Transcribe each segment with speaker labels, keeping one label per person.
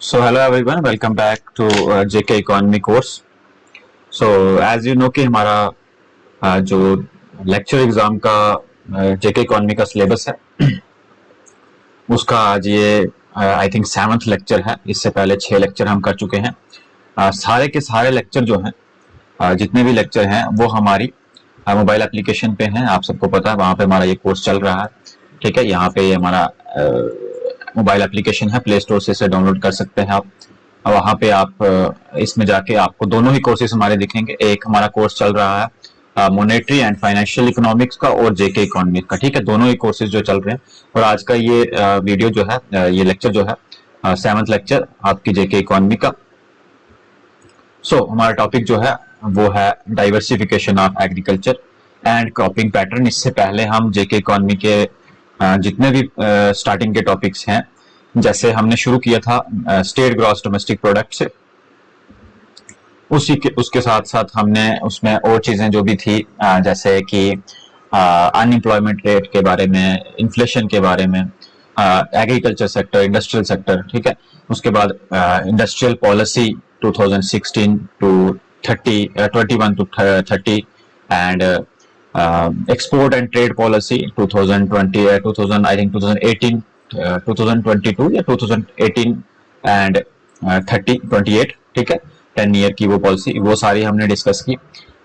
Speaker 1: So hello everyone, welcome back to JK Economy course. So as you know कि हमारा जो lecture exam का JK Economy का syllabus है उसका आज ये आई थिंक 7th लेक्चर है। इससे पहले 6 लेक्चर हम कर चुके हैं। सारे के सारे लेक्चर जो हैं जितने भी लेक्चर हैं वो हमारी मोबाइल एप्लीकेशन पे हैं। आप सबको पता है वहाँ पे हमारा ये कोर्स चल रहा है। ठीक है, यहाँ पे ये हमारा मोबाइल एप्लीकेशन है, प्ले स्टोर से इसे डाउनलोड कर सकते हैं आप। वहाँ पे आप इसमें जाके आपको दोनों ही कोर्सेज हमारे दिखेंगे। एक हमारा कोर्स चल रहा है मॉनेटरी एंड फाइनेंशियल इकोनॉमिक्स का और जेके इकोनॉमिक्स का। ठीक है, दोनों ही कोर्सेज जो चल रहे हैं। और आज का ये वीडियो जो है, ये लेक्चर जो है 7th लेक्चर आपकी जेके इकोनॉमी का। हमारा टॉपिक जो है वो है diversification of agriculture and cropping pattern. इससे पहले हम जेके इकोनॉमी के जितने भी स्टार्टिंग के टॉपिक्स हैं, जैसे हमने शुरू किया था स्टेट ग्रॉस डोमेस्टिक प्रोडक्ट से, उसके साथ साथ हमने उसमें और चीजें जो भी थी जैसे कि अनएम्प्लॉयमेंट रेट के बारे में, इन्फ्लेशन के बारे में, एग्रीकल्चर सेक्टर, इंडस्ट्रियल सेक्टर। ठीक है, उसके बाद industrial policy 2016 to 30 21 to 30 and export and trade policy 2020 2000 I think 2018 2022 या 2018 and 28। ठीक है, 10 ईयर की वो पॉलिसी, वो सारी हमने डिस्कस की।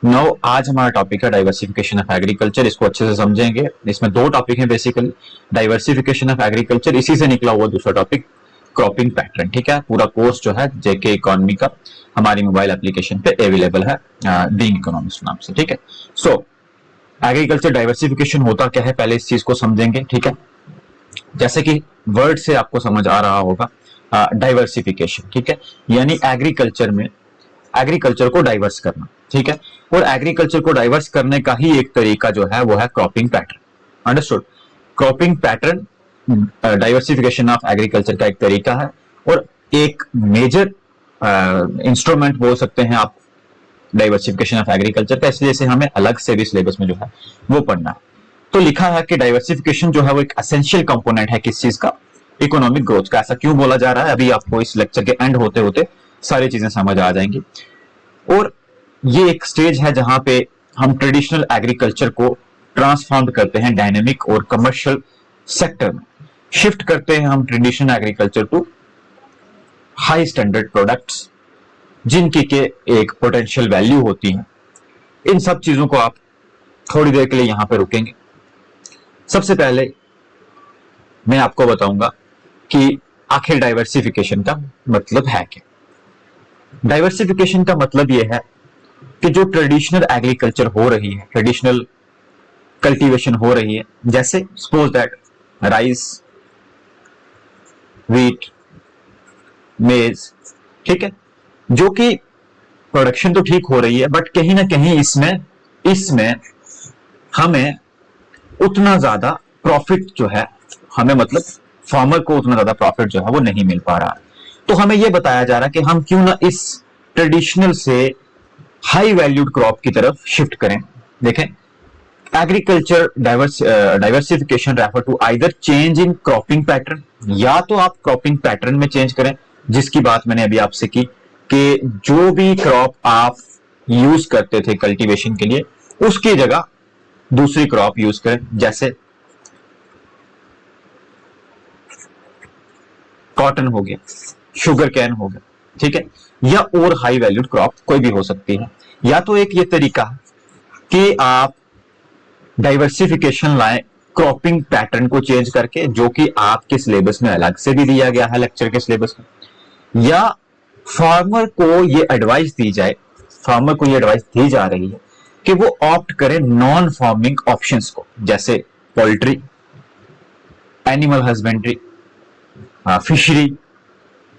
Speaker 1: नाउ आज हमारा टॉपिक है डाइवर्सिफिकेशन ऑफ एग्रीकल्चर। इसको अच्छे से समझेंगे। इसमें दो टॉपिक हैं बेसिकली, डाइवर्सिफिकेशन ऑफ एग्रीकल्चर, इसी से निकला हुआ दूसरा टॉपिक क्रॉपिंग पैटर्न। ठीक है, पूरा कोर्स जो है जेके इकोनॉमी का हमारी मोबाइल एप्लीकेशन पे अवेलेबल है बीइंग इकोनॉमिस्ट नाम से। ठीक है, सो एग्रीकल्चर डाइवर्सिफिकेशन होता क्या है, पहले इस चीज को समझेंगे। ठीक है, जैसे कि वर्ड से आपको समझ आ रहा होगा डाइवर्सिफिकेशन। ठीक है, यानी एग्रीकल्चर में एग्रीकल्चर को डाइवर्स करना। ठीक है, और एग्रीकल्चर को डाइवर्स करने का ही एक तरीका जो है वो है cropping pattern. Understood? Cropping pattern diversification of agriculture का एक तरीका है और एक मेजर इंस्ट्रूमेंट बोल सकते हैं आप डाइवर्सिफिकेशन ऑफ एग्रीकल्चर का। इसलिए इसे हमें अलग से भी सिलेबस में जो है वो पढ़ना है। तो लिखा है कि डाइवर्सिफिकेशन जो है वो एक एसेंशियल कंपोनेंट है किस चीज का, इकोनॉमिक ग्रोथ का। ऐसा क्यों बोला जा रहा है, अभी आपको इस लेक्चर के एंड होते होते सारी चीजें समझ आ जाएंगी। और ये एक स्टेज है जहां पे हम ट्रेडिशनल एग्रीकल्चर को ट्रांसफॉर्म करते हैं डायनेमिक और कमर्शियल सेक्टर में। शिफ्ट करते हैं हम traditional agriculture to high standard products जिनकी के एक पोटेंशियल वैल्यू होती है। इन सब चीजों को आप थोड़ी देर के लिए यहां पर रुकेंगे। सबसे पहले मैं आपको बताऊंगा कि आखिर डाइवर्सिफिकेशन का मतलब है क्या। डाइवर्सिफिकेशन का मतलब यह है कि जो ट्रेडिशनल एग्रीकल्चर हो रही है, ट्रेडिशनल कल्टीवेशन हो रही है, जैसे सपोज दैट राइस, व्हीट, मेज, ठीक है, जो कि प्रोडक्शन तो ठीक हो रही है बट कहीं ना कहीं इसमें हमें उतना ज्यादा प्रॉफिट जो है, हमें मतलब फार्मर को उतना ज्यादा प्रॉफिट जो है वो नहीं मिल पा रहा। तो हमें यह बताया जा रहा है कि हम क्यों ना इस ट्रेडिशनल से हाई वैल्यूड क्रॉप की तरफ शिफ्ट करें। देखें, agriculture diversification refer to either change in cropping pattern, या तो आप क्रॉपिंग पैटर्न में चेंज करें, जिसकी बात मैंने अभी आपसे की कि जो भी क्रॉप आप यूज करते थे कल्टीवेशन के लिए उसकी जगह दूसरी क्रॉप यूज करें, जैसे कॉटन हो गया, शुगर कैन हो गया। ठीक है, या और हाई वैल्यूड क्रॉप कोई भी हो सकती है। या तो एक ये तरीका है कि आप डाइवर्सिफिकेशन लाएं क्रॉपिंग पैटर्न को चेंज करके, जो कि आपके सिलेबस में अलग से भी दिया गया है लेक्चर के सिलेबस में। या फार्मर को ये एडवाइस दी जाए, फार्मर को ये एडवाइस दी जा रही है कि वो ऑप्ट करें नॉन फार्मिंग ऑप्शंस को, जैसे पोल्ट्री, एनिमल हस्बेंड्री, फिशरी,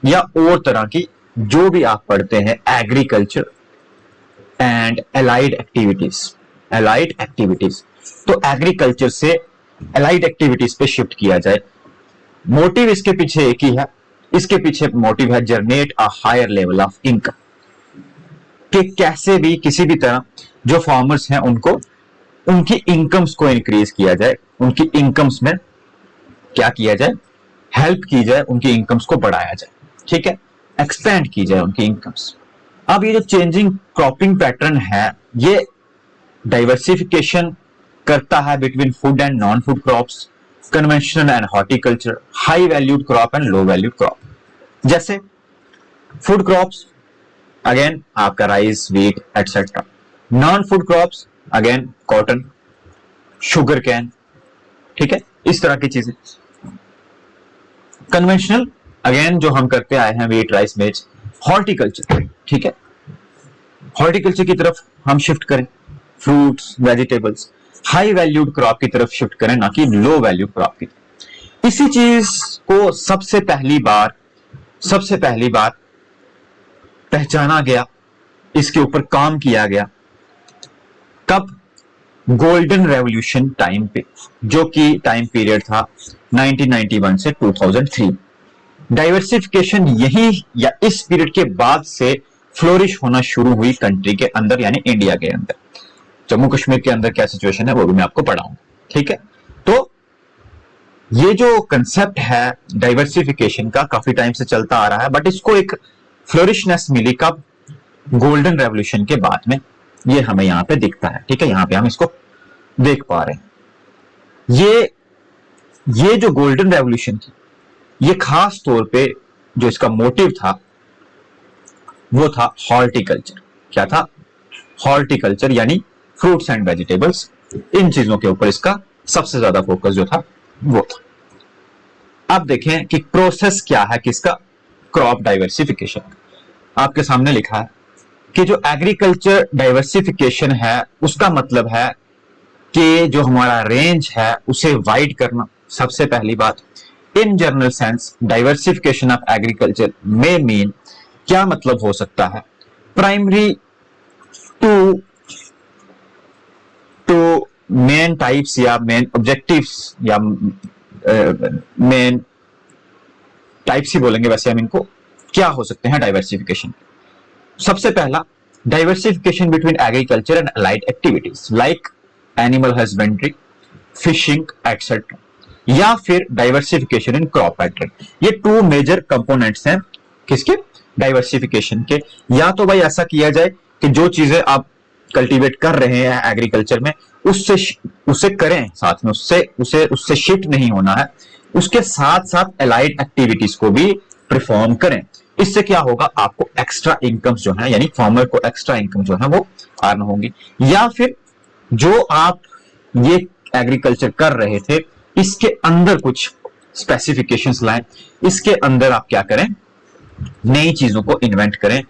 Speaker 1: या और तरह की जो भी आप पढ़ते हैं एग्रीकल्चर एंड एलाइड एक्टिविटीज। तो एग्रीकल्चर से एलाइड एक्टिविटीज पे शिफ्ट किया जाए। मोटिव इसके पीछे एक ही है, इसके पीछे मोटिव है generate a higher level of income, कि कैसे भी किसी भी तरह जो फार्मर्स हैं उनको उनकी इनकम्स को इंक्रीज किया जाए, उनकी इनकम्स में क्या किया जाए, हेल्प की जाए, उनकी इनकम्स को बढ़ाया जाए। ठीक है, एक्सपेंड की जाए उनकी इनकम्स। अब ये जो चेंजिंग क्रॉपिंग पैटर्न है, ये डाइवर्सिफिकेशन करता है between food and non food crops, conventional and horticulture, high valued crop and low valued crop. जैसे फूड क्रॉप्स, अगेन आपका rice, wheat etcetera. Non food crops, again cotton, sugar cane, ठीक है, इस तरह की चीजें। कन्वेंशनल, अगेन जो हम करते आए हैं, व्हीट, राइस, मेज। हॉर्टिकल्चर, ठीक है, हॉर्टिकल्चर की तरफ हम शिफ्ट करें, fruits, vegetables, high valued crop की तरफ शिफ्ट करें, ना कि लो वैल्यूड क्रॉप की तरफ। इसी चीज को सबसे पहली बार पहचाना गया, इसके ऊपर काम किया गया, कब? गोल्डन रेवोल्यूशन टाइम पे, जो कि टाइम पीरियड था 1991 से 2003। डाइवर्सिफिकेशन यही या इस पीरियड के बाद से फ्लोरिश होना शुरू हुई कंट्री के अंदर, यानी इंडिया के अंदर। जम्मू कश्मीर के अंदर क्या सिचुएशन है वो भी मैं आपको पढ़ाऊंगा, ठीक है। तो ये जो कंसेप्ट है डाइवर्सिफिकेशन का, काफी टाइम से चलता आ रहा है, बट इसको एक फ्लोरिशनेस मिली कब? गोल्डन रेवोल्यूशन के बाद में। ये हमें यहां पे दिखता है, ठीक है, यहां पे हम इसको देख पा रहे हैं। ये जो गोल्डन रेवोल्यूशन थी, ये खास तौर पे जो इसका मोटिव था वो था हॉर्टिकल्चर। क्या था? हॉर्टिकल्चर, यानी फ्रूट्स एंड वेजिटेबल्स, इन चीजों के ऊपर इसका सबसे ज्यादा फोकस जो था वो था। अब देखें कि प्रोसेस क्या है किसका? Crop diversification. आपके सामने लिखा है कि जो एग्रीकल्चर डाइवर्सिफिकेशन है उसका मतलब है कि जो हमारा रेंज है उसे वाइड करना, सबसे पहली बात। In general sense diversification of agriculture में मीन, क्या मतलब हो सकता है? प्राइमरी टू मेन टाइप्स या मेन ऑब्जेक्टिव्स या मेन टाइप्स ही बोलेंगे वैसे हम इनको, क्या हो सकते हैं डाइवर्सिफिकेशन? सबसे पहला, diversification between agriculture and allied activities like animal husbandry, fishing etcetera, या फिर डाइवर्सिफिकेशन इन क्रॉप पैटर्न। ये टू मेजर कंपोनेंट्स हैं किसके? डाइवर्सिफिकेशन के। या तो भाई ऐसा किया जाए कि जो चीजें आप कल्टीवेट कर रहे हैं एग्रीकल्चर में उससे करें, साथ में उससे शिफ्ट नहीं होना है, उसके साथ साथ अलाइड एक्टिविटीज को भी परफॉर्म करें। इससे क्या होगा? आपको एक्स्ट्रा इनकम जो है, यानी फार्मर को एक्स्ट्रा इनकम जो है वो अर्न होगी। या फिर जो आप ये एग्रीकल्चर कर रहे थे इसके अंदर कुछ स्पेसिफिकेशंस लाएं, इसके अंदर आप क्या करें? नई चीजों को इन्वेंट करें,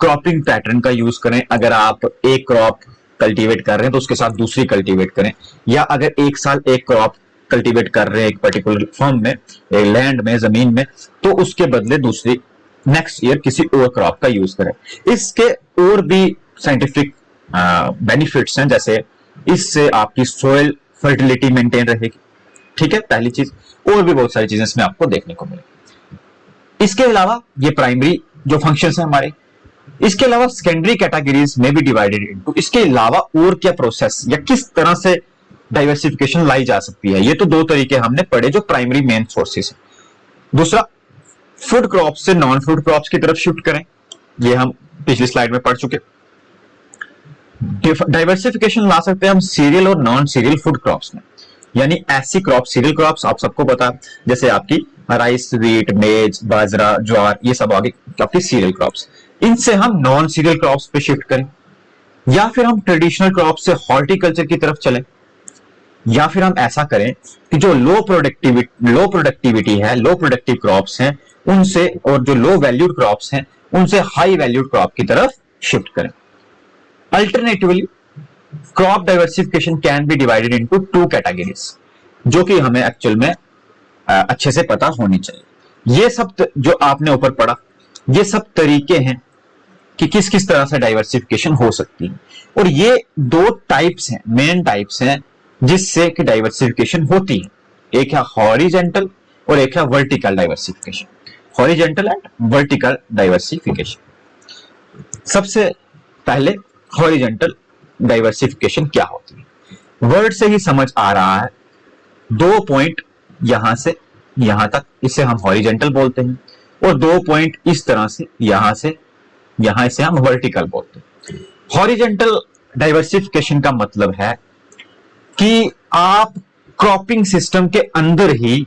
Speaker 1: क्रॉपिंग पैटर्न का यूज करें। अगर आप एक क्रॉप कल्टीवेट कर रहे हैं तो उसके साथ दूसरी कल्टीवेट करें, या अगर एक साल एक क्रॉप कल्टीवेट कर रहे हैं एक पर्टिकुलर फॉर्म में, लैंड में, जमीन में, तो उसके बदले दूसरी नेक्स्ट ईयर किसी और क्रॉप का यूज करें। इसके और भी साइंटिफिक बेनिफिट्स हैं, जैसे इससे आपकी सोइल फर्टिलिटी मेंटेन रहेगी, ठीक है, पहली चीज। और भी बहुत सारी चीजें इसमें आपको देखने को मिलेगी। इसके अलावा ये प्राइमरी जो फंक्शंस हैं हमारे, इसके अलावा सेकेंडरी कैटेगरीज में भी डिवाइडेड इनटू, इसके अलावा और क्या प्रोसेस या किस तरह से डाइवर्सिफिकेशन लाई जा सकती है। ये तो दो तरीके हमने पढ़े जो प्राइमरी मेन सोर्सेस है। दूसरा, फूड क्रॉप से नॉन फूड क्रॉप्स की तरफ शिफ्ट करें, ये हम पिछली स्लाइड में पढ़ चुके। डाइवर्सिफिकेशन ला सकते हैं हम सीरियल और नॉन सीरियल फूड क्रॉप्स में, यानी ऐसी क्रॉप, सीरियल क्रॉप्स आप सबको पता है, जैसे आपकी राइस, व्हीट, मेज, बाजरा, ज्वार, ये सब आगे आपकी सीरियल क्रॉप्स। इनसे हम नॉन सीरियल क्रॉप्स पे शिफ्ट करें, या फिर हम ट्रेडिशनल क्रॉप से हॉर्टिकल्चर की तरफ चलें, या फिर हम ऐसा करें कि जो लो प्रोडक्टिविटी है, लो प्रोडक्टिव क्रॉप्स हैं उनसे, और जो लो वैल्यूड क्रॉप्स हैं उनसे हाई वैल्यूड क्रॉप की तरफ शिफ्ट करें। Alternatively crop diversification can be divided into two categories, जो कि हमें एक्चुअल में अच्छे से पता होनी चाहिए। ये सब जो आपने ऊपर पढ़ा, ये सब तरीके हैं कि किस किस तरह से डाइवर्सिफिकेशन हो सकती है। और ये दो टाइप्स हैं, मेन टाइप्स हैं जिससे कि डाइवर्सिफिकेशन होती है। एक है हॉरिजेंटल और एक है vertical diversification. Horizontal and vertical diversification. सबसे पहले हॉरिजेंटल डाइवर्सिफिकेशन क्या होती है? वर्ड से ही समझ आ रहा है, 2 पॉइंट यहां से यहां तक, इसे हम हॉरिजेंटल बोलते हैं। और 2 पॉइंट इस तरह से, यहां इसे हम वर्टिकल बोलते हैं। हॉरिजेंटल डाइवर्सिफिकेशन का मतलब है कि आप क्रॉपिंग सिस्टम के अंदर ही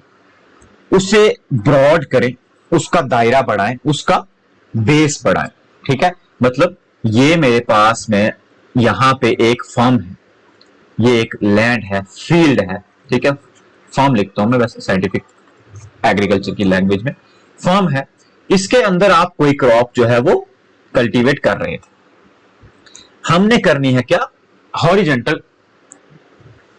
Speaker 1: उसे ब्रॉड करें, उसका दायरा बढ़ाएं, उसका बेस बढ़ाएं। ठीक है, मतलब ये मेरे पास में यहां पे एक फार्म है, ये एक लैंड है, फील्ड है। ठीक है, फार्म लिखता हूं मैं वैसे साइंटिफिक एग्रीकल्चर की लैंग्वेज में, फार्म है। इसके अंदर आप कोई क्रॉप जो है वो कल्टीवेट कर रहे थे। हमने करनी है क्या, हॉरिजेंटल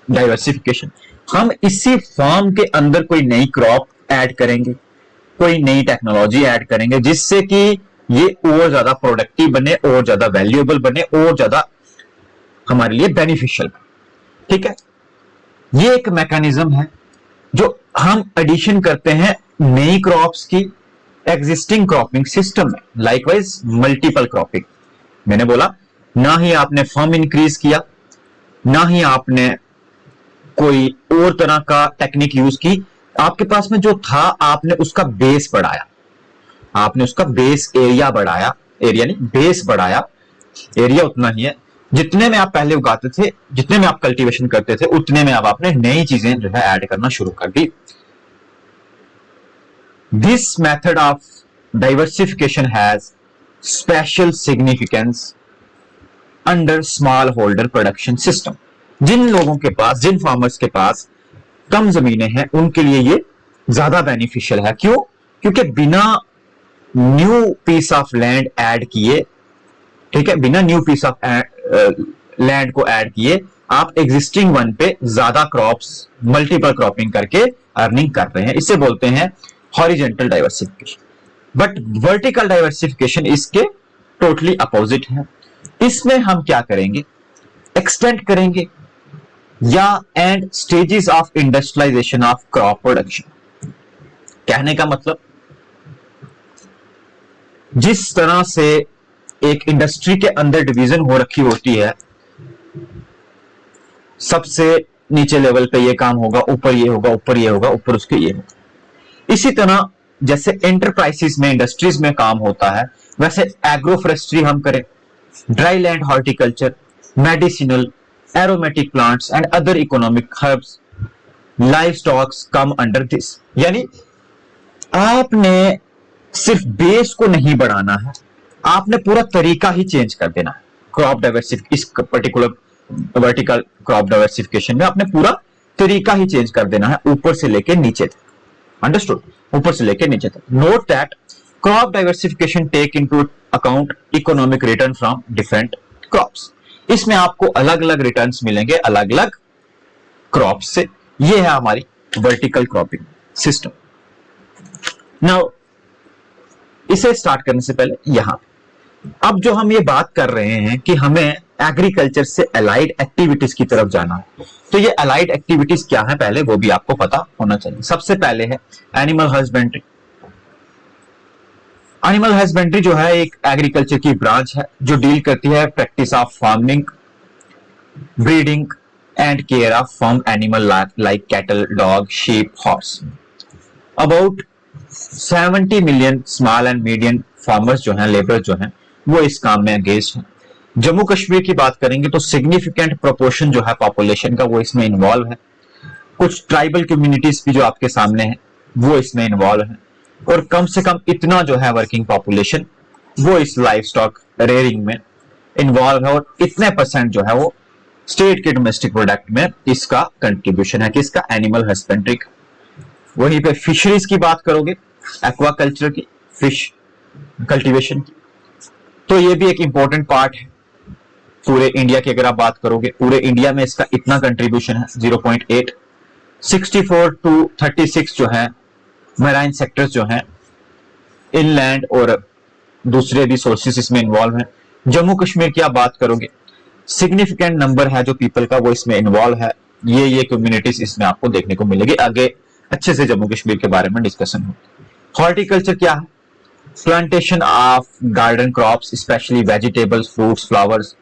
Speaker 1: डाइवर्सिफिकेशन। हम इसी फार्म के अंदर कोई नई क्रॉप ऐड करेंगे, कोई नई टेक्नोलॉजी ऐड करेंगे, जिससे कि ये और ज्यादा प्रोडक्टिव बने, और ज्यादा वैल्यूएबल बने, और ज्यादा हमारे लिए बेनिफिशियल। ठीक है, ये एक मैकेनिज्म है जो हम एडिशन करते हैं नई क्रॉप्स की एग्जिस्टिंग क्रॉपिंग सिस्टम में। लाइकवाइज मल्टीपल क्रॉपिंग, मैंने बोला ना ही आपने फार्म इंक्रीज किया, ना ही आपने कोई और तरह का टेक्निक यूज की, आपके पास में जो था आपने उसका बेस बढ़ाया, आपने उसका बेस एरिया बढ़ाया, एरिया नहीं बेस बढ़ाया। एरिया उतना ही है जितने में आप पहले उगाते थे, जितने में आप कल्टीवेशन करते थे, उतने में अब आपने नई चीजें जो है ऐड करना शुरू कर दी। This method of diversification has special significance under small holder production system. जिन लोगों के पास, जिन फार्मर्स के पास कम जमीनें हैं, उनके लिए ये ज्यादा बेनिफिशियल है। क्यों? क्योंकि बिना new piece of land add किए, ठीक है, बिना न्यू पीस ऑफ लैंड को ऐड किए आप एग्जिस्टिंग वन पे ज्यादा क्रॉप्स, मल्टीपल क्रॉपिंग करके अर्निंग कर रहे हैं। इसे बोलते हैं horizontal diversification. But vertical diversification इसके टोटली अपोजिट है। इसमें हम क्या करेंगे, एक्सटेंड करेंगे या end stages of industrialization of crop production. कहने का मतलब, जिस तरह से एक इंडस्ट्री के अंदर डिवीजन हो रखी होती है, सबसे नीचे लेवल पे ये काम होगा, ऊपर ये होगा, ऊपर ये होगा, ऊपर उसके ये होगा। इसी तरह जैसे एंटरप्राइजेस में, इंडस्ट्रीज में काम होता है, वैसे एग्रो फॉरेस्ट्री हम करें, dry land horticulture, medicinal, aromatic plants and other economic herbs, live stocks come under this. यानी आपने सिर्फ बेस को नहीं बढ़ाना है, आपने पूरा तरीका ही चेंज कर देना है। क्रॉप डाइवर्सिफिकेशन, इस पर्टिकुलर वर्टिकल क्रॉप डाइवर्सिफिकेशन में आपने पूरा तरीका ही चेंज कर देना है, ऊपर से लेके नीचे तक। अंडरस्टूड? ऊपर से लेके नीचे तक। Note that crop diversification take into account economic return from different crops. इसमें आपको अलग अलग रिटर्न्स मिलेंगे अलग अलग क्रॉप से। ये है हमारी वर्टिकल क्रॉपिंग सिस्टम। नाउ इसे स्टार्ट करने से पहले यहां, अब जो हम ये बात कर रहे हैं कि हमें एग्रीकल्चर से अलाइड एक्टिविटीज की तरफ जाना है, तो ये अलाइड एक्टिविटीज क्या है पहले वो भी आपको पता होना चाहिए। सबसे पहले है एनिमल हस्बेंड्री। एनिमल हस्बेंड्री जो है एक एग्रीकल्चर की ब्रांच है जो डील करती है practice of farming, breeding and care of farm animal like cattle, dog, sheep, horse. About 70 million small and medium farmers जो हैं, लेबर जो हैं, वो इस काम में एंगेज हैं। जम्मू कश्मीर की बात करेंगे तो सिग्निफिकेंट प्रोपोर्शन जो है पॉपुलेशन का वो इसमें इन्वॉल्व है। कुछ ट्राइबल कम्युनिटीज भी जो आपके सामने है वो इसमें इन्वॉल्व है, और कम से कम इतना जो है वर्किंग पॉपुलेशन वो इस लाइव स्टॉक रेयरिंग में इन्वॉल्व है, और इतने परसेंट जो है वो स्टेट के डोमेस्टिक प्रोडक्ट में इसका कंट्रीब्यूशन है, किसका? एनिमल हस्बेंड्री का। वहीं पे फिशरीज की बात करोगे, एक्वाकल्चर की, फिश कल्टीवेशन की, तो ये भी एक इंपॉर्टेंट पार्ट है पूरे इंडिया की। अगर आप बात करोगे पूरे इंडिया में इसका इतना कंट्रीब्यूशन है 0.8। 64 to 36 जो है मैराइन सेक्टर्स जो हैं, इनलैंड और दूसरे भी सोर्सेस इसमें इन्वॉल्व हैं। जम्मू कश्मीर की आप बात करोगे, सिग्निफिकेंट नंबर है जो पीपल का वो इसमें इन्वॉल्व है। ये कम्युनिटीज इसमें आपको देखने को मिलेगी। आगे अच्छे से जम्मू कश्मीर के बारे में डिस्कशन होगी। हॉर्टिकल्चर क्या है? Plantation of garden crops, specially vegetables, fruits, flowers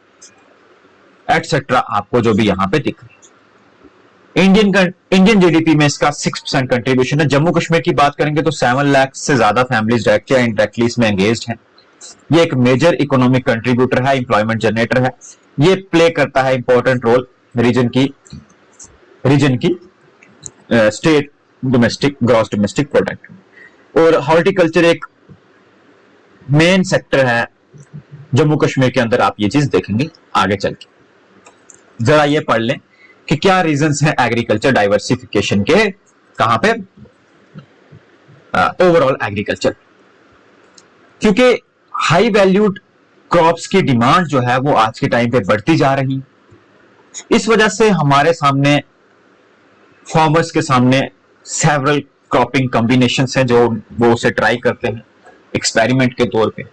Speaker 1: etcetera, आपको जो भी यहां पे दिख रहे हैं। इंडियन जीडीपी में इसका 6% कंट्रीब्यूशन है। जम्मू कश्मीर की बात करेंगे तो 7 लाख से ज्यादा फैमिलीज डायरेक्ट या इनडायरेक्टली इसमें एंगेज्ड हैं। ये एक मेजर इकोनॉमिक कंट्रीब्यूटर है, इंप्लॉयमेंट जनरेटर है। ये प्ले करता है इंपॉर्टेंट रोल रीजन की state domestic gross domestic product. और हॉर्टिकल्चर एक मेन सेक्टर है जम्मू कश्मीर के अंदर। आप ये चीज देखेंगे आगे चल के। जरा ये पढ़ लें कि क्या रीजंस हैं एग्रीकल्चर डाइवर्सिफिकेशन के, कहां पे, ओवरऑल एग्रीकल्चर। क्योंकि हाई वैल्यूड क्रॉप्स की डिमांड जो है वो आज के टाइम पे बढ़ती जा रही है। इस वजह से हमारे सामने फार्मर्स के सामने सेवरल क्रॉपिंग कॉम्बिनेशंस हैं जो वो उसे ट्राई करते हैं एक्सपेरिमेंट के तौर पे।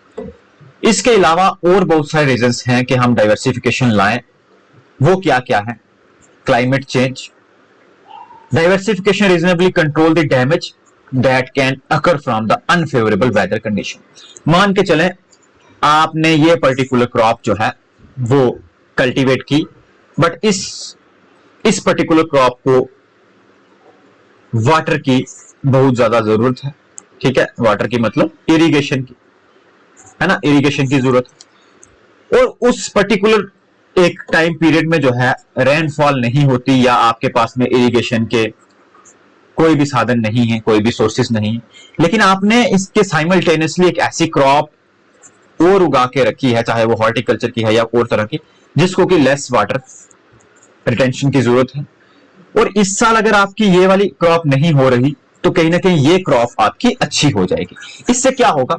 Speaker 1: इसके अलावा और बहुत सारे रीजंस हैं कि हम डाइवर्सिफिकेशन लाएं। वो क्या क्या है? Climate change, diversification reasonably control the damage that can occur from the unfavourable weather condition. मान के चलें आपने ये पर्टिकुलर क्रॉप जो है वो कल्टीवेट की, बट इस पर्टिकुलर क्रॉप को वाटर की बहुत ज्यादा जरूरत है। ठीक है, वाटर की मतलब इरिगेशन की, है ना, इरिगेशन की जरूरत है। और उस पर्टिकुलर एक टाइम पीरियड में जो है रेनफॉल नहीं होती, या आपके पास में इरिगेशन के कोई भी साधन नहीं है, कोई भी सोर्सेस नहीं है, लेकिन आपने इसके साइमल्टेनियसली एक ऐसी क्रॉप और उगा के रखी है, चाहे वो हॉर्टिकल्चर की है या और तरह की, जिसको कि लेस वाटर रिटेंशन की जरूरत है। और इस साल अगर आपकी ये वाली क्रॉप नहीं हो रही तो कहीं ना कहीं ये क्रॉप आपकी अच्छी हो जाएगी। इससे क्या होगा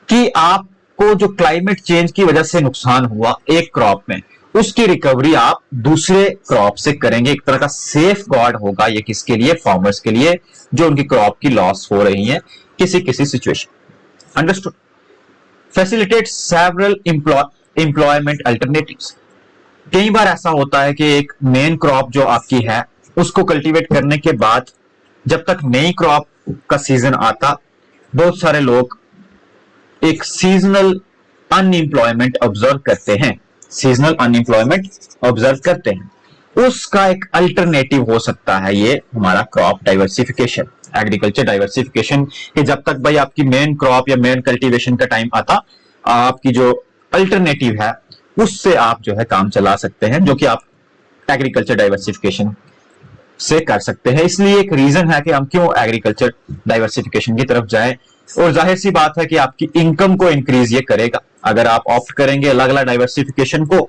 Speaker 1: कि आपको जो क्लाइमेट चेंज की वजह से नुकसान हुआ एक क्रॉप में, उसकी रिकवरी आप दूसरे क्रॉप से करेंगे। एक तरह का सेफ गार्ड होगा ये किसके लिए? फार्मर्स के लिए, जो उनकी क्रॉप की लॉस हो रही है किसी situation. Understood? Facilitate several employment alternatives. कई बार ऐसा होता है कि एक मेन क्रॉप जो आपकी है उसको कल्टीवेट करने के बाद जब तक नई क्रॉप का सीजन आता, बहुत सारे लोग एक सीजनल अनएम्प्लॉयमेंट ऑब्जर्व करते हैं। सीजनल अनएम्प्लॉयमेंट ऑब्जर्व करते हैं, उसका एक अल्टरनेटिव हो सकता है ये हमारा क्रॉप डाइवर्सिफिकेशन, एग्रीकल्चर डाइवर्सिफिकेशन। कि जब तक भाई आपकी मेन क्रॉप या मेन कल्टीवेशन का टाइम आता, आपकी जो अल्टरनेटिव है उससे आप जो है काम चला सकते हैं, जो कि आप एग्रीकल्चर डाइवर्सिफिकेशन से कर सकते हैं। इसलिए एक रीजन है कि हम क्यों एग्रीकल्चर डाइवर्सिफिकेशन की तरफ जाएं। और जाहिर सी बात है कि आपकी इनकम को इंक्रीज ये करेगा। अगर आप ऑप्ट करेंगे अलग अलग डाइवर्सिफिकेशन को,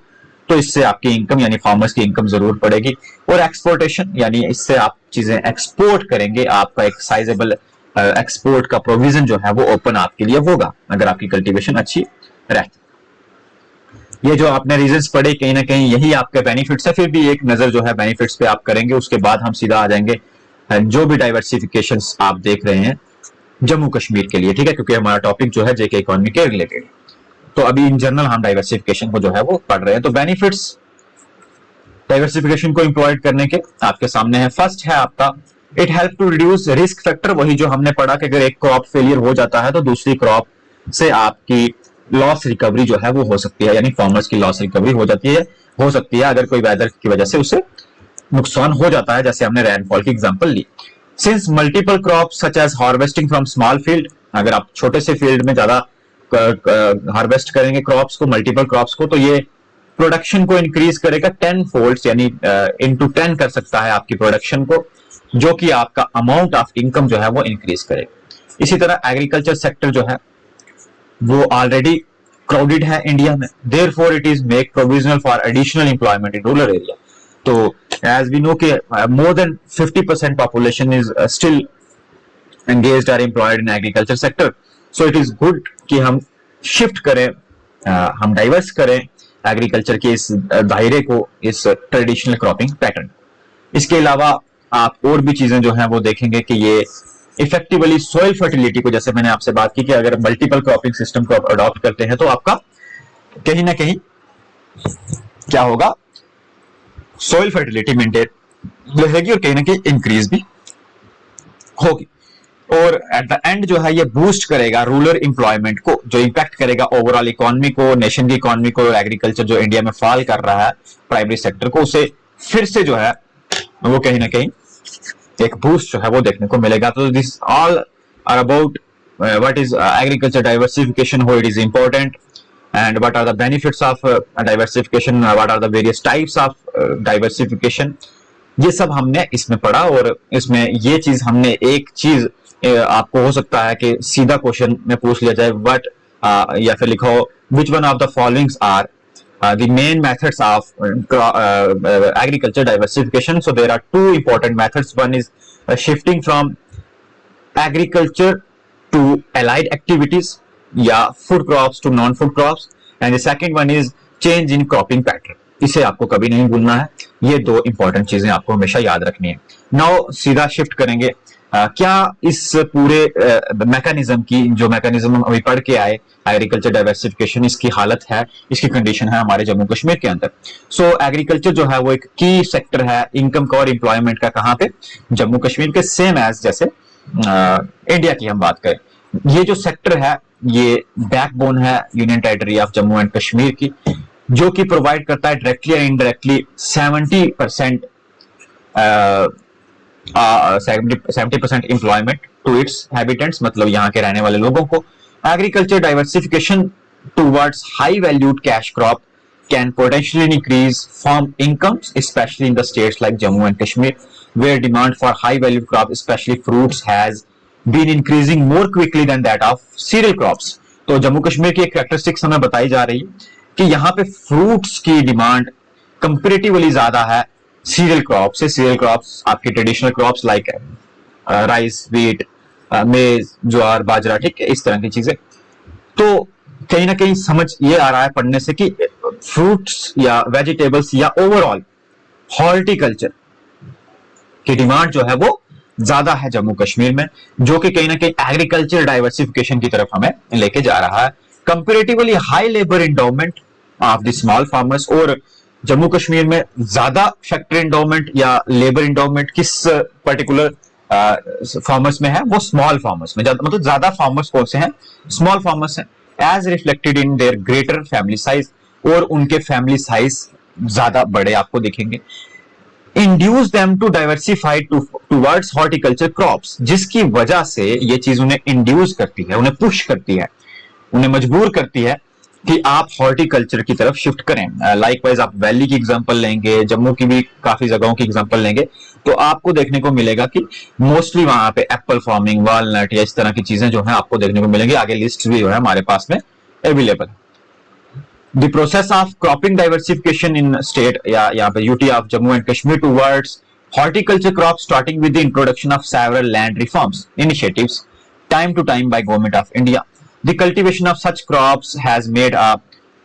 Speaker 1: तो इससे आपकी इनकम यानी फार्मर्स की इनकम जरूर बढ़ेगी। और एक्सपोर्टेशन यानी इससे आप चीजें एक्सपोर्ट करेंगे, आपका एक साइजेबल एक्सपोर्ट का प्रोविजन जो है वो ओपन आपके लिए होगा अगर आपकी कल्टीवेशन अच्छी रहती। ये जो आपने रीजंस पढ़े कहीं ना कहीं यही आपके बेनिफिट्स है। फिर भी एक नजर जो है बेनिफिट्स पे आप करेंगे, उसके बाद हम सीधा आ जाएंगे जो भी डाइवर्सिफिकेशंस आप देख रहे हैं जम्मू कश्मीर के लिए। ठीक है, क्योंकि हमारा टॉपिक जो है जेके इकोनॉमी के रिलेटेड, तो अभी इन जनरल हम डाइवर्सिफिकेशन को जो है वो पढ़ रहे हैं। तो बेनिफिट्स डाइवर्सिफिकेशन को इंप्लॉयड करने के आपके सामने है। फर्स्ट है आपका it help to reduce risk factor. वही जो हमने पढ़ा कि अगर एक क्रॉप फेलियर हो जाता है तो दूसरी क्रॉप से आपकी लॉस रिकवरी जो है वो हो सकती है, यानी फार्मर्स की लॉस रिकवरी हो सकती है अगर कोई वेदर की वजह से उसे नुकसान हो जाता है, जैसे हमने रेनफॉल की एग्जांपल ली। Since multiple crops such as harvesting from small field, अगर आप छोटे से फील्ड में ज्यादा हार्वेस्ट करेंगे क्रॉप्स को, मल्टीपल क्रॉप्स को, तो ये प्रोडक्शन को इंक्रीज करेगा 10 फोल्ड्स, यानी इनटू 10 कर सकता है आपकी प्रोडक्शन को, जो कि आपका अमाउंट ऑफ इनकम जो है वो इंक्रीज करेगा। इसी तरह एग्रीकल्चर सेक्टर जो है वो ऑलरेडी क्राउडेड है इंडिया में, therefore it is make provisional for additional employment in rural area. तो एज वी नो कि more than 50% population is still engaged और employed in agriculture sector. So it is good कि हम shift करें, हम diverse करें agriculture के इस दायरे को, इस ट्रेडिशनल क्रॉपिंग पैटर्न। इसके अलावा आप और भी चीजें जो हैं वो देखेंगे कि ये इफेक्टिवली सॉइल फर्टिलिटी को, जैसे मैंने आपसे बात की कि अगर मल्टीपल क्रॉपिंग सिस्टम को आप अडॉप्ट करते हैं तो आपका कहीं ना कहीं क्या होगा, सॉइल फर्टिलिटी मेंटेन रहेगी और कहीं ना कहीं इंक्रीज भी होगी। और एट द एंड जो है ये बूस्ट करेगा रूरल एम्प्लॉयमेंट को, जो इंपैक्ट करेगा ओवरऑल इकोनॉमी को, नेशन की इकोनॉमी को। एग्रीकल्चर जो इंडिया में फॉल कर रहा है प्राइमरी सेक्टर को, उसे फिर से जो है वो कहीं ना कहीं एक बूस्ट जो है वो देखने को मिलेगा। तो this all are about what is agriculture diversification, how it is important, and what are the benefits of diversification, what are the various types of diversification। ये सब हमने इसमें पढ़ा। और इसमें ये चीज हमने एक चीज आपको हो सकता है कि सीधा क्वेश्चन में पूछ लिया जाए, बट या फिर लिखो which one of the followings are the main methods of agriculture diversification। So there are two important methods. One is shifting from agriculture to allied activities या food crops to non food crops, and the second one is change in cropping pattern। इसे आपको कभी नहीं भूलना है, ये दो important चीजें आपको हमेशा याद रखनी है। नाउ सीधा शिफ्ट करेंगे क्या इस पूरे मैकेनिज्म की, जो मैकेनिज्म हम अभी पढ़ के आए एग्रीकल्चर डाइवर्सिफिकेशन, इसकी हालत है, इसकी कंडीशन है हमारे जम्मू कश्मीर के अंदर। सो एग्रीकल्चर जो है वो एक की सेक्टर है इनकम का और एम्प्लॉयमेंट का। कहाँ पे? जम्मू कश्मीर के, सेम एज जैसे इंडिया की हम बात करें। ये जो सेक्टर है ये बैकबोन है union territory of Jammu and Kashmir की, जो कि प्रोवाइड करता है directly or indirectly 70% employment to its habitants, मतलब यहाँ के रहने वाले लोगों को। Agriculture diversification towards high valued cash crop can potentially increase farm incomes, especially in the states like Jammu and Kashmir, where demand for high value crop, especially fruits, has been increasing more quickly than that of cereal crops। तो जम्मू कश्मीर की एक characteristics हमें बताई जा रही है कि यहाँ पे फ्रूट्स की डिमांड कंपेरेटिवली ज्यादा है सीरियल क्रॉप से। सीरियल क्रॉप्स आपके traditional crops like rice, wheat, मेज, ज्वार, बाजरा, ठीक है, इस तरह की चीजें। तो कहीं ना कहीं समझ ये आ रहा है पढ़ने से कि फ्रूट्स या वेजिटेबल्स या ओवरऑल हॉर्टिकल्चर की डिमांड जो है वो ज्यादा है जम्मू कश्मीर में, जो कि कहीं ना कहीं एग्रीकल्चर डाइवर्सिफिकेशन की तरफ हमें लेके जा रहा है। Comparatively high labour endowment of the small farmers, और जम्मू कश्मीर में ज्यादा फैक्ट्री इंडोमेंट या लेबर इंडोमेंट किस पर्टिकुलर फार्मर्स में है? वो स्मॉल फार्मर्स में, मतलब ज्यादा फार्मर्स कौन से हैं? स्मॉल फार्मर्स हैं, as reflected in their greater family size, और उनके फैमिली साइज ज्यादा बड़े आपको दिखेंगे। Induce them to diversify towards horticulture crops, जिसकी वजह से ये चीज उन्हें इंड्यूस करती है, उन्हें पुश करती है, उन्हें मजबूर करती है कि आप हॉर्टिकल्चर की तरफ शिफ्ट करें। लाइकवाइज आप वैली की एग्जांपल लेंगे, जम्मू की भी काफी जगहों की एग्जांपल लेंगे, तो आपको देखने को मिलेगा कि मोस्टली वहां पे एप्पल फार्मिंग, वालनट या इस तरह की चीजें जो है आपको देखने को मिलेंगी। आगे लिस्ट भी जो है हमारे पास में available. The process of cropping diversification in state या यहाँ पे UT of Jammu and Kashmir towards horticulture crops, starting with the introduction of several land reforms initiatives time to time by Government of India. The cultivation of such crops has made a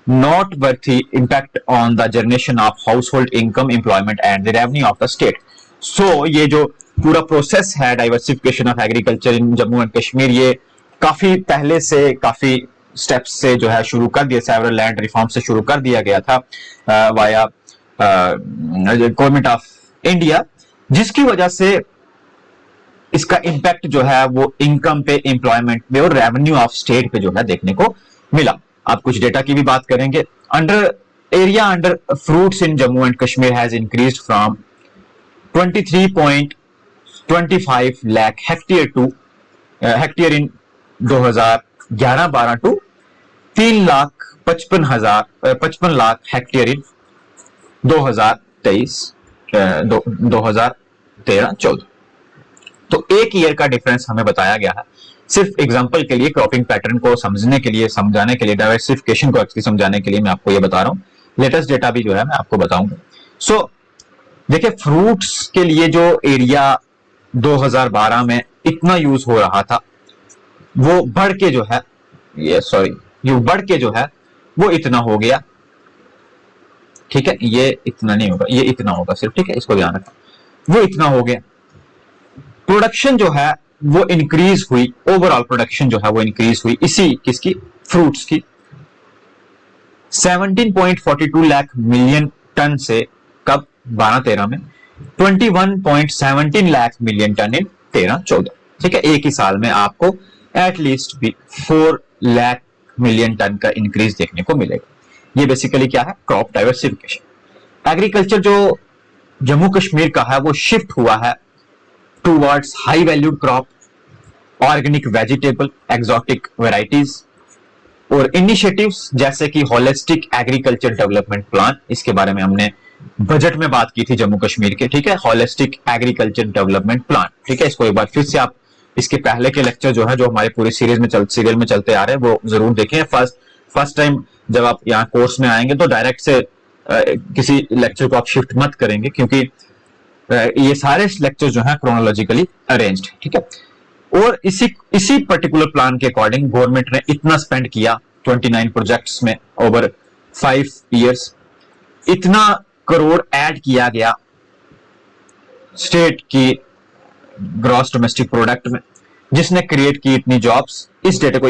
Speaker 1: noteworthy impact on the generation of household income, employment and the revenue of the state. So ये जो पूरा process है diversification of agriculture in Jammu and Kashmir, ये काफी पहले से, काफी steps से जो है शुरू कर दिया, सेवरल लैंड रिफॉर्म से शुरू कर दिया गया था वाया गवर्नमेंट ऑफ इंडिया, जिसकी वजह से इसका इम्पैक्ट जो है वो इनकम पे, एम्प्लॉयमेंट पे और रेवेन्यू ऑफ स्टेट पे जो है देखने को मिला। आप कुछ डेटा की भी बात करेंगे। Area under fruits in Jammu and Kashmir has increased from 23.25 lakh hectare in 2011-12 to 3,55,000 lakh hectare in 2013-14। तो एक ईयर का डिफरेंस हमें बताया गया है। सिर्फ एग्जांपल के लिए, क्रॉपिंग पैटर्न को समझने के लिए, समझाने के लिए, डाइवर्सिफिकेशन को एक्चुअली समझाने के लिए मैं आपको ये बता रहा हूं। लेटेस्ट डेटा भी जो है मैं आपको बताऊंगा। सो देखिए, फ्रूट्स के लिए जो एरिया 2012 में इतना यूज हो रहा था, वो बढ़ के जो है बढ़ के जो है वो इतना हो गया। ठीक है, ये इतना नहीं होगा, ये इतना होगा सिर्फ, ठीक है, इसको ध्यान रखना। वो इतना हो गया। प्रोडक्शन जो है वो इंक्रीज हुई, ओवरऑल प्रोडक्शन जो है वो इंक्रीज हुई, इसी किसकी? फ्रूट्स की। 17.42 लाख मिलियन टन से कब? 12-13 में 21.17 लाख मिलियन टन इन 13-14। ठीक है, एक ही साल में आपको एटलीस्ट भी 4 लाख मिलियन टन का इंक्रीज देखने को मिलेगा। ये बेसिकली क्या है? Crop diversification. एग्रीकल्चर जो जम्मू कश्मीर का है वो शिफ्ट हुआ है towards high valued crop, organic vegetable, exotic varieties और इनिशिएटिव्स जैसे कि होलिस्टिक एग्रीकल्चर डेवलपमेंट प्लान। इसके बारे में हमने बजट में बात की थी जम्मू कश्मीर के, ठीक है, होलिस्टिक एग्रीकल्चर डेवलपमेंट प्लान, ठीक है। इसको एक बार फिर से आप इसके पहले के लेक्चर जो है, जो हमारे पूरी सीरीज में सीरियल में चलते आ रहे हैं, वो जरूर देखें। फर्स्ट टाइम जब आप यहाँ कोर्स में आएंगे तो डायरेक्ट से किसी लेक्चर को आप शिफ्ट मत करेंगे, क्योंकि ये सारे लेक्चर जो है क्रोनोलॉजिकली अरेंज्ड, ठीक है। और इसी पर्टिकुलर प्लान के अकॉर्डिंग गवर्नमेंट ने इतना स्पेंड किया 29 प्रोजेक्ट्स में ओवर 5 इयर्स, इतना करोड़ ऐड किया गया स्टेट की ग्रॉस डोमेस्टिक प्रोडक्ट में, जिसने क्रिएट की इतनी जॉब्स। इस डेटा को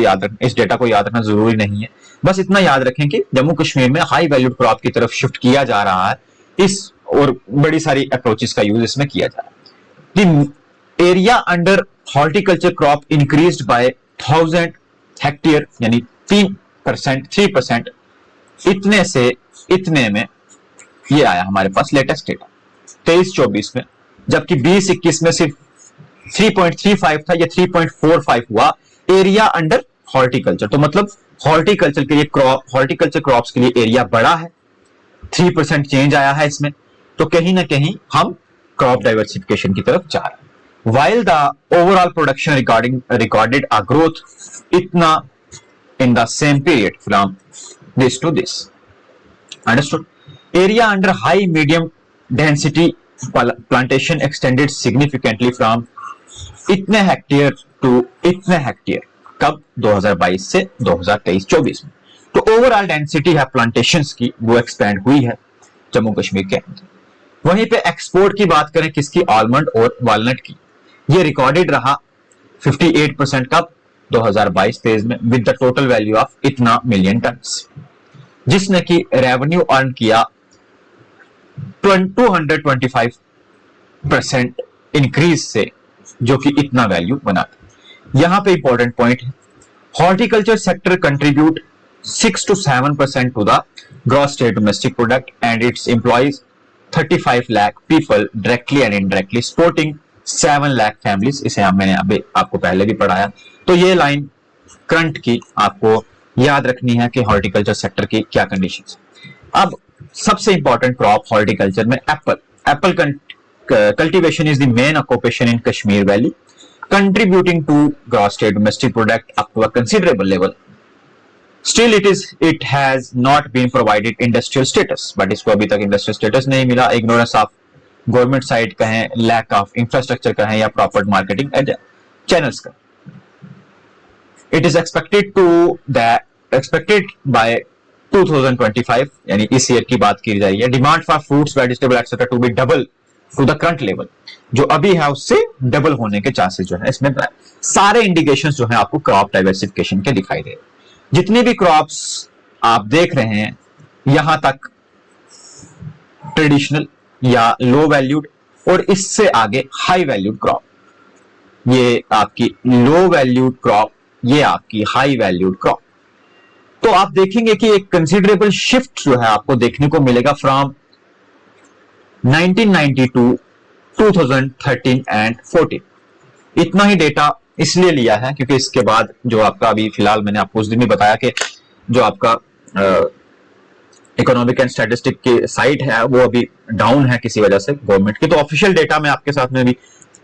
Speaker 1: याद रखना जरूरी नहीं है, बस इतना याद रखें कि जम्मू कश्मीर में हाई वैल्यूड क्रॉप की तरफ शिफ्ट किया जा रहा है, इस और बड़ी सारी अप्रोचेस का यूज इसमें किया जा रहा है। The area under horticulture crop increased by 1000 hectare, यानी 3%, इतने से इतने में ये आया हमारे पास लेटेस्ट डेटा 23-24 में, जबकि 20-21 में सिर्फ 3.35 था, ये 3.45 हुआ एरिया अंडर हॉर्टिकल्चर। तो मतलब हॉर्टिकल्चर के लिए हॉर्टिकल्चर क्रॉप्स के लिए एरिया बड़ा है, 3% चेंज आया है इसमें, तो कहीं ना कहीं हम क्रॉप डाइवर्सिफिकेशन की तरफ जा रहे हैं। While the overall production recorded a growth इतना in the same period from this to this. Understood? Area under high medium density plantation extended significantly from इतने हेक्टेयर टू इतने हेक्टेयर, कब 2022 से 2023-24 में। तो ओवरऑल डेंसिटी है प्लांटेशंस की, वो एक्सपेंड हुई है जम्मू कश्मीर के अंदर। वहीं पे एक्सपोर्ट की बात करें किसकी, आलमंड और वॉलनट की, ये रिकॉर्डेड रहा 58% कब 2022-23 में, with the total value of इतना मिलियन टन, जिसने की रेवेन्यू अर्न किया 225% इंक्रीज से, जो कि इतना वैल्यू बनाता। यहां पे इंपॉर्टेंट पॉइंट है, horticulture sector contribute 6 to 7% to the gross state domestic product and its employs 35 lakh people directly and indirectly, supporting 7 lakh families. इसे मैंने अभी आपको पहले भी पढ़ाया। तो ये लाइन करंट की आपको याद रखनी है कि हॉर्टिकल्चर सेक्टर की क्या कंडीशंस। अब सबसे इंपॉर्टेंट क्रॉप हॉर्टिकल्चर में apple cultivation is the main occupation in Kashmir valley, contributing to gross state domestic product up to a considerable level. Still it has not been provided industrial status, but इसको अभी तक industrial status नहीं मिला। Ignorance of government side कहें, lack of infrastructure कहें, या proper marketing channels का। It is expected bye 2025, यानी इस ईयर की बात की जा रही है, demand for fruits vegetable etcetera to be double to the current level, जो अभी है उससे डबल होने के चांसेस जो है इसमें सारे इंडिकेशंस जो है आपको क्रॉप डाइवर्सिफिकेशन के दिखाई दे रहे हैं। जितनी भी क्रॉप्स आप देख रहे हैं यहां तक ट्रेडिशनल या लो वैल्यूड, और इससे आगे हाई वैल्यूड क्रॉप, ये आपकी लो वैल्यूड क्रॉप, ये आपकी हाई वैल्यूड क्रॉप। तो आप देखेंगे कि एक कंसीडरेबल शिफ्ट जो है आपको देखने को मिलेगा फ्रॉम 1992, 2013 एंड 14। इतना ही डेटा इसलिए लिया है क्योंकि इसके बाद जो आपका अभी फिलहाल मैंने आपको उस दिन भी बताया कि जो आपका इकोनॉमिक एंड स्टैटिस्टिक की साइट है वो अभी डाउन है किसी वजह से गवर्नमेंट की। तो ऑफिशियल डेटा मैं आपके साथ में भी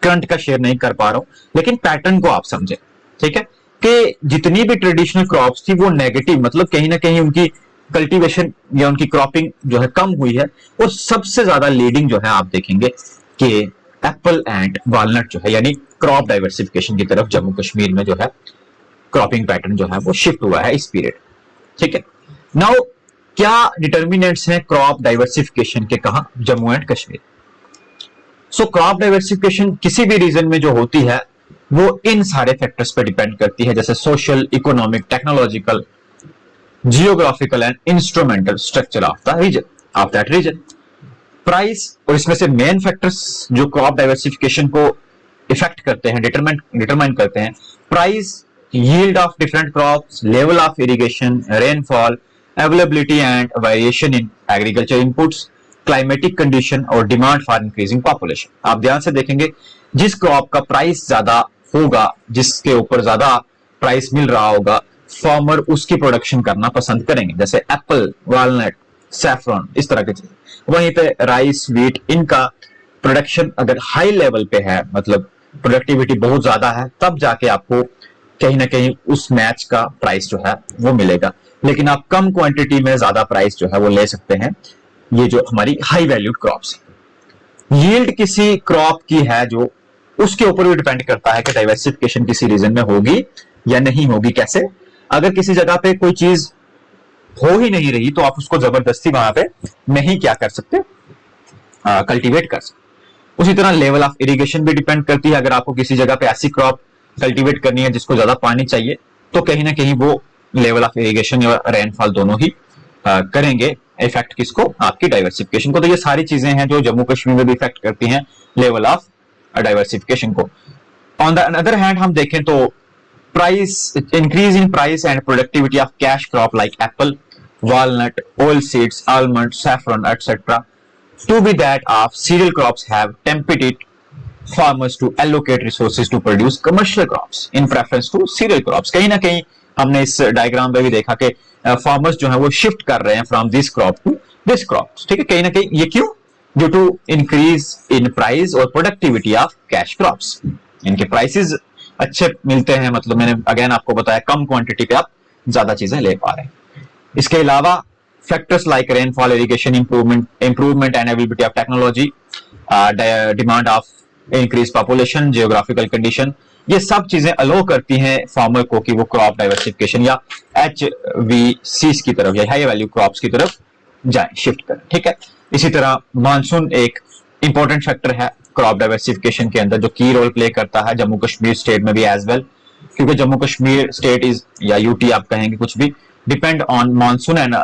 Speaker 1: करंट का शेयर नहीं कर पा रहा हूं, लेकिन पैटर्न को आप समझें, ठीक है, कि जितनी भी ट्रेडिशनल क्रॉप्स थी वो नेगेटिव, मतलब कहीं ना कहीं उनकी कल्टीवेशन या उनकी क्रॉपिंग जो है कम हुई है। और सबसे ज्यादा लीडिंग जो है आप देखेंगे कि एप्पल एंड वॉलनट जो है, यानी क्रॉप डाइवर्सिफिकेशन की तरफ जम्मू कश्मीर में जो है क्रॉपिंग पैटर्न जो है वो शिफ्ट हुआ है इस पीरियड, ठीक है। नाउ क्या डिटर्मिनेंट्स हैं क्रॉप डाइवर्सिफिकेशन के, कहा Jammu and Kashmir. So crop diversification किसी भी रीजन में जो होती है वो इन सारे फैक्टर्स पे डिपेंड करती है, जैसे social, economic, technological, geographical and instrumental structure of the region, of that region. Price, और इसमें से मेन फैक्टर्स जो क्रॉप डाइवर्सिफिकेशन को इफेक्ट करते हैं, डिटरमाइन करते हैं, price, yield of different crops, level of irrigation, rainfall, availability and variation in agriculture inputs, climatic condition और डिमांड फॉर इंक्रीजिंग पॉपुलेशन। आप ध्यान से देखेंगे, जिस क्रॉप का प्राइस ज्यादा होगा, जिसके ऊपर ज्यादा प्राइस मिल रहा होगा, फार्मर उसकी प्रोडक्शन करना पसंद करेंगे, जैसे एप्पल, वॉलनट, सैफरन, इस तरह की चीजें। वहीं पे राइस, व्हीट, इनका प्रोडक्शन अगर हाई लेवल पे है, मतलब प्रोडक्टिविटी बहुत ज्यादा है, तब जाके आपको कहीं ना कहीं उस मैच का प्राइस जो है वो मिलेगा। लेकिन आप कम क्वांटिटी में ज्यादा प्राइस जो है वो ले सकते हैं, ये जो हमारी हाई वैल्यूड क्रॉप्स है। यील्ड किसी क्रॉप की है जो, उसके ऊपर भी डिपेंड करता है कि डाइवर्सिफिकेशन किसी रीजन में होगी या नहीं होगी। कैसे? अगर किसी जगह पे कोई चीज हो ही नहीं रही तो आप उसको जबरदस्ती वहां पे नहीं क्या कर सकते, कल्टीवेट कर सकते। उसी तरह लेवल ऑफ इरिगेशन भी डिपेंड करती है। अगर आपको किसी जगह पे ऐसी क्रॉप कल्टीवेट करनी है जिसको ज्यादा पानी चाहिए, तो कहीं ना कहीं वो लेवल ऑफ इरिगेशन और रेनफॉल दोनों ही करेंगे इफेक्ट किसको, आपकी डाइवर्सिफिकेशन को। तो ये सारी चीजें हैं जो जम्मू कश्मीर में भी इफेक्ट करती हैं लेवल ऑफ डाइवर्सिफिकेशन को। ऑन द अदर हैंड हम देखें तो price, increase in price and productivity of cash crop like Apple, walnut, oil seeds, almond, saffron, etc. To be that of cereal crops have tempted farmers to allocate resources to produce commercial crops in preference to cereal crops. कहीं ना कहीं हमने इस diagram पे भी देखा कि farmers जो है वो शिफ्ट कर रहे हैं from this crop to this crop. ठीक है, कहीं ना कहीं ये क्यों? Due to increase in price और प्रोडक्टिविटी ऑफ कैश क्रॉप्स। इनके प्राइसेस अच्छे मिलते हैं, मतलब मैंने अगेन आपको बताया कम क्वांटिटी पे आप ज्यादा चीजें ले पा रहे हैं। इसके अलावा factors like rainfall, irrigation improvement and availability of technology, demand of increase population, geographical condition, ये सब चीजें अलो करती हैं फार्मर को कि वो क्रॉप डाइवर्सिफिकेशन या HVC की तरफ या हाई वैल्यू क्रॉप्स की तरफ जाए, शिफ्ट करें। ठीक है, इसी तरह मानसून एक इंपॉर्टेंट फैक्टर है क्रॉप डाइवर्सिफिकेशन के अंदर, जो की रोल प्ले करता है जम्मू कश्मीर स्टेट में भी एज वेल, क्योंकि जम्मू कश्मीर स्टेट इज, या यूटी आप कहेंगे कुछ भी, depend on monsoon and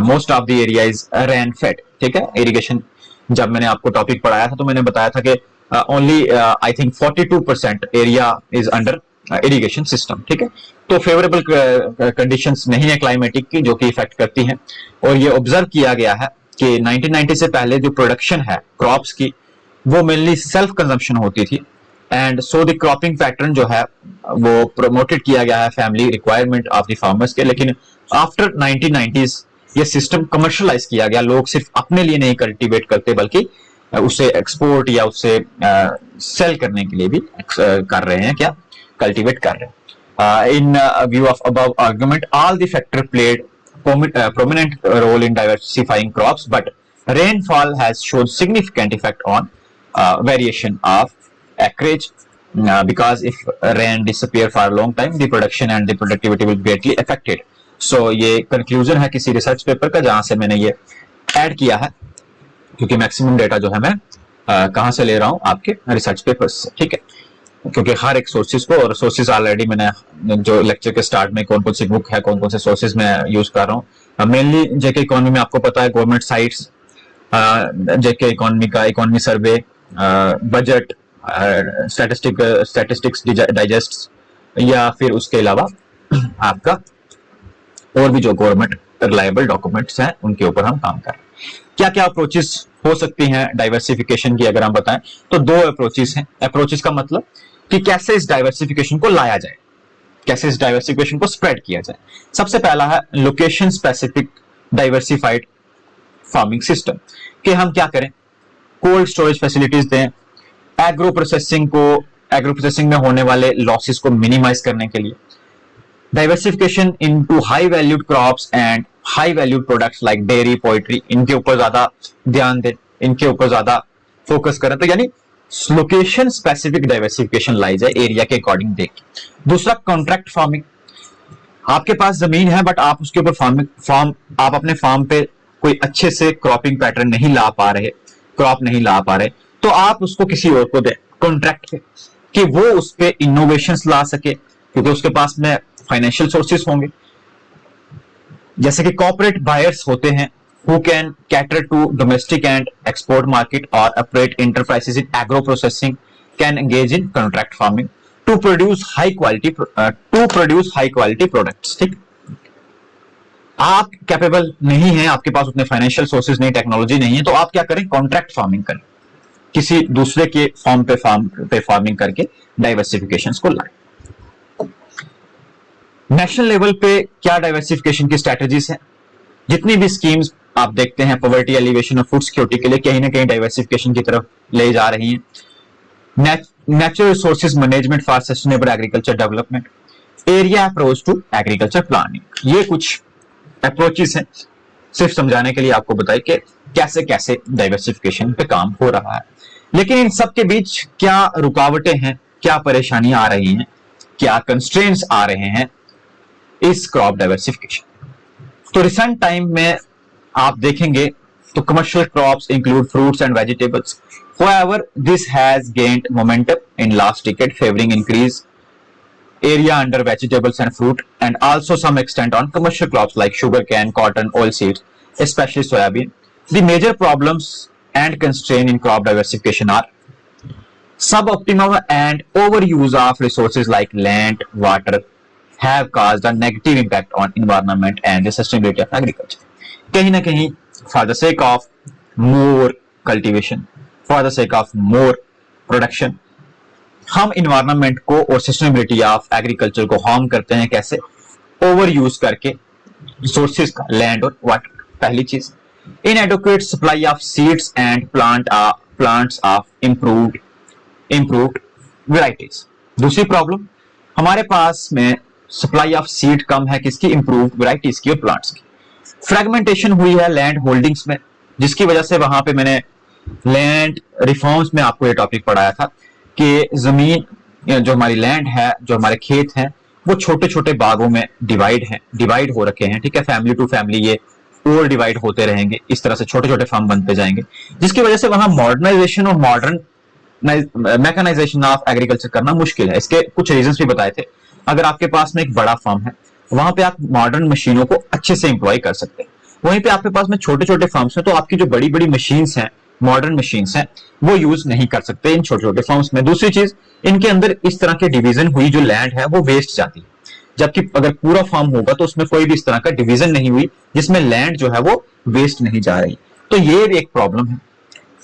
Speaker 1: most of the area is rain fade. ठीक है, इरिगेशन जब मैंने आपको टॉपिक पढ़ाया था तो मैंने बताया था कि only I think 42% area is under irrigation system. ठीक है, तो फेवरेबल कंडीशंस नहीं है क्लाइमेटिक की जो कि इफेक्ट करती हैं। और ये ऑब्जर्व किया गया है कि 1990 से पहले जो प्रोडक्शन है क्रॉप्स की वो मेनली सेल्फ कंजम्पशन होती थी, and so the cropping pattern जो है वो प्रमोटेड किया गया है family requirement of the farmers के। लेकिन आफ्टर 1990s ये सिस्टम कमर्शलाइज किया गया, लोग सिर्फ अपने लिए नहीं कल्टीवेट करते बल्कि उसे एक्सपोर्ट या उसे सेल करने के लिए भी कर रहे हैं, क्या कल्टीवेट कर रहे हैं। इन view of above argument, all the factor played prominent role in diversifying crops, but rainfall has showed significant effect on variation of acreage, because if rain disappear for a long time, the production and the productivity will greatly affected. So ये conclusion है किसी research paper का जहां से मैंने ये add किया है, क्योंकि मैक्सिमम डेटा जो है मैं कहां से ले रहा हूं, आपके रिसर्च पेपर्स से। ठीक है, क्योंकि हर एक सोर्सेज को, और सोर्सेज ऑलरेडी मैंने जो लेक्चर के स्टार्ट में कौन कौन सी बुक है, कौन कौन से सोर्सेज मैं यूज कर रहा हूँ, मेनली जेके इकोनॉमी में आपको पता है गवर्नमेंट साइट्स, जेके इकोनॉमी का इकोनॉमी सर्वे, बजट, स्टैटिस्टिक्स डाइजेस्ट, या फिर उसके अलावा आपका और भी जो गवर्नमेंट रिलायबल डॉक्यूमेंट्स हैं उनके ऊपर हम काम कर रहे हैं। क्या क्या अप्रोचेस हो सकती हैं डाइवर्सिफिकेशन की अगर हम बताएं तो दो अप्रोचेस हैं। अप्रोचेस का मतलब कि कैसे इस डाइवर्सिफिकेशन को लाया जाए, कैसे इस डाइवर्सिफिकेशन को स्प्रेड किया जाए। सबसे पहला है location specific diversified farming system, कि हम क्या करें, कोल्ड स्टोरेज फैसिलिटीज दें, एग्रो प्रोसेसिंग में होने वाले लॉसेस को मिनिमाइज करने के लिए, diversification into high valued crops and high valued products like dairy, poultry, इनके ऊपर ज्यादा ध्यान दें, इनके ऊपर ज्यादा फोकस करें। तो यानी लोकेशन स्पेसिफिक डाइवर्सिफिकेशन लाई जाए एरिया के अकॉर्डिंग देख के। दूसरा कॉन्ट्रैक्ट फार्मिंग, आपके पास जमीन है बट आप उसके ऊपर आप अपने फार्म पे कोई अच्छे से क्रॉपिंग पैटर्न नहीं ला पा रहे, क्रॉप नहीं ला पा रहे, तो आप उसको किसी और को दें कॉन्ट्रैक्ट पे, कि वो उस पे इनोवेशंस ला सके, क्योंकि उसके पास में फाइनेंशियल सोर्सेस होंगे। जैसे कि कॉर्पोरेट बायर्स होते हैं who can cater to domestic and export market, or operate enterprises in agro processing can engage in contract farming to produce high quality products। ठीक, आप कैपेबल नहीं है, आपके पास उतने फाइनेंशियल सोर्सेज नहीं, टेक्नोलॉजी नहीं है, तो आप क्या करें, कॉन्ट्रैक्ट फार्मिंग करें, किसी दूसरे के फार्म पे फार्मिंग करके डाइवर्सिफिकेशन को लाएं। नेशनल लेवल पे क्या डाइवर्सिफिकेशन की स्ट्रेटजीज है, जितनी भी स्कीम्स आप देखते हैं पॉवर्टी एलिवेशन और फूड सिक्योरिटी के लिए कहीं ना कहीं डाइवर्सिफिकेशन की तरफ ले जा रही हैं। Natural resources management for sustainable agriculture development, area approach to agriculture planning, ये कुछ अप्रोचेस हैं, सिर्फ समझाने के लिए आपको बताइए कि कैसे कैसे डाइवर्सिफिकेशन पे काम हो रहा है। लेकिन इन सब के बीच क्या रुकावटें हैं, क्या परेशानियां आ रही हैं, क्या कंस्ट्रेंट्स आ रहे हैं इस क्रॉप डाइवर्सिफिकेशन। तो रिसेंट टाइम में आप देखेंगे तो commercial crops include fruits and vegetables, however this has gained momentum in last decade favoring increase area under vegetables and fruit and also some extent on commercial crops like sugarcane, cotton, oilseeds, especially soybean. The major problems and constraint in crop diversification are suboptimal and overuse of resources like land, water have caused a negative impact on environment and the sustainability of agriculture. कहीं ना कहीं for the sake of more cultivation, for the sake of more production, हम environment को और sustainability of agriculture को harm करते हैं। कैसे? ओवर यूज करके रिसोर्सेज का, लैंड और वाटर। पहली चीज, इनएडिक्वेट supply of seeds and plants of improved varieties. दूसरी प्रॉब्लम, हमारे पास में सप्लाई ऑफ सीड कम है, किसकी? इंप्रूव्ड वैरायटीज की और प्लांट्स की। फ्रेगमेंटेशन हुई है लैंड होल्डिंग्स में, जिसकी वजह से वहां पे मैंने लैंड रिफॉर्म्स में आपको ये टॉपिक पढ़ाया था कि जमीन, जो हमारी लैंड है, जो हमारे खेत हैं, वो छोटे छोटे बागों में डिवाइड हो रखे हैं। ठीक है, फैमिली टू फैमिली ये और डिवाइड होते रहेंगे, इस तरह से छोटे छोटे फार्म बनते जाएंगे, जिसकी वजह से वहां मॉडर्नाइजेशन और मॉडर्न मैकेनाइजेशन ऑफ एग्रीकल्चर करना मुश्किल है। इसके कुछ रीजंस भी बताए थे। अगर आपके पास में एक बड़ा फार्म है, वहां पे आप मॉडर्न मशीनों को अच्छे से इंप्लॉय कर सकते हैं। वहीं पे आपके पास में छोटे छोटे फार्म्स हैं, तो आपकी जो बड़ी बड़ी मशीन्स हैं, मॉडर्न मशीन्स हैं, वो यूज नहीं कर सकते इन छोटे छोटे फार्म्स में। दूसरी चीज, इनके अंदर इस तरह के डिवीजन हुई, जो लैंड है वो वेस्ट जाती है, जबकि अगर पूरा फार्म होगा तो उसमें कोई भी इस तरह का डिवीजन नहीं हुई जिसमें लैंड जो है वो वेस्ट नहीं जा रही। तो ये एक प्रॉब्लम है।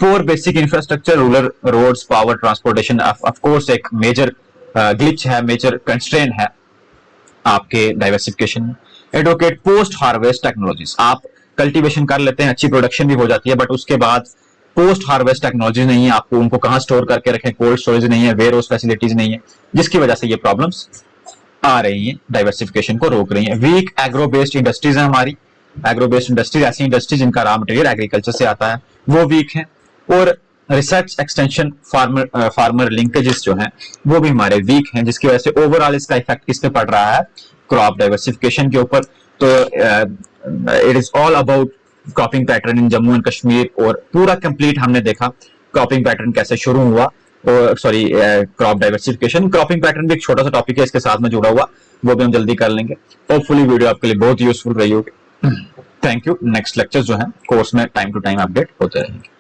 Speaker 1: For basic infrastructure, rural roads, power transportation of course एक मेजर ग्लिच है, मेजर कंस्ट्रेंट है आपके डाइवर्सिफिकेशन में। एडवोकेट पोस्ट हार्वेस्ट टेक्नोलॉजीज, आप कल्टीवेशन कर लेते हैं, अच्छी प्रोडक्शन भी हो जाती है, बट उसके बाद पोस्ट हार्वेस्ट टेक्नोलॉजी नहीं है, आपको उनको कहां स्टोर करके रखें, कोल्ड स्टोरेज नहीं है, वेयर हाउस फैसिलिटीज नहीं है, जिसकी वजह से ये प्रॉब्लम्स आ रही हैं, डाइवर्सिफिकेशन को रोक रही हैं। वीक एग्रो बेस्ड इंडस्ट्रीज है हमारी। एग्रो बेस्ड इंडस्ट्रीज ऐसी इंडस्ट्री जिनका रॉ मटेरियल एग्रीकल्चर से आता है, वो वीक है। और रिसर्च एक्सटेंशन फार्मर लिंकेजेस जो हैं वो भी हमारे वीक हैं, जिसकी वजह से ओवरऑल इसका इफेक्ट किस पे पड़ रहा है? क्रॉप डाइवर्सिफिकेशन के ऊपर। तो it is all about cropping pattern in Jammu and Kashmir, और पूरा कंप्लीट हमने देखा क्रॉपिंग पैटर्न कैसे शुरू हुआ, और sorry crop diversification. Cropping pattern भी एक छोटा सा टॉपिक है इसके साथ में जुड़ा हुआ, वो भी हम जल्दी कर लेंगे। होपफुली वीडियो आपके लिए बहुत यूजफुल रही होगी। Thank you. नेक्स्ट लेक्चर जो है कोर्स में टाइम टू टाइम अपडेट होते रहेंगे।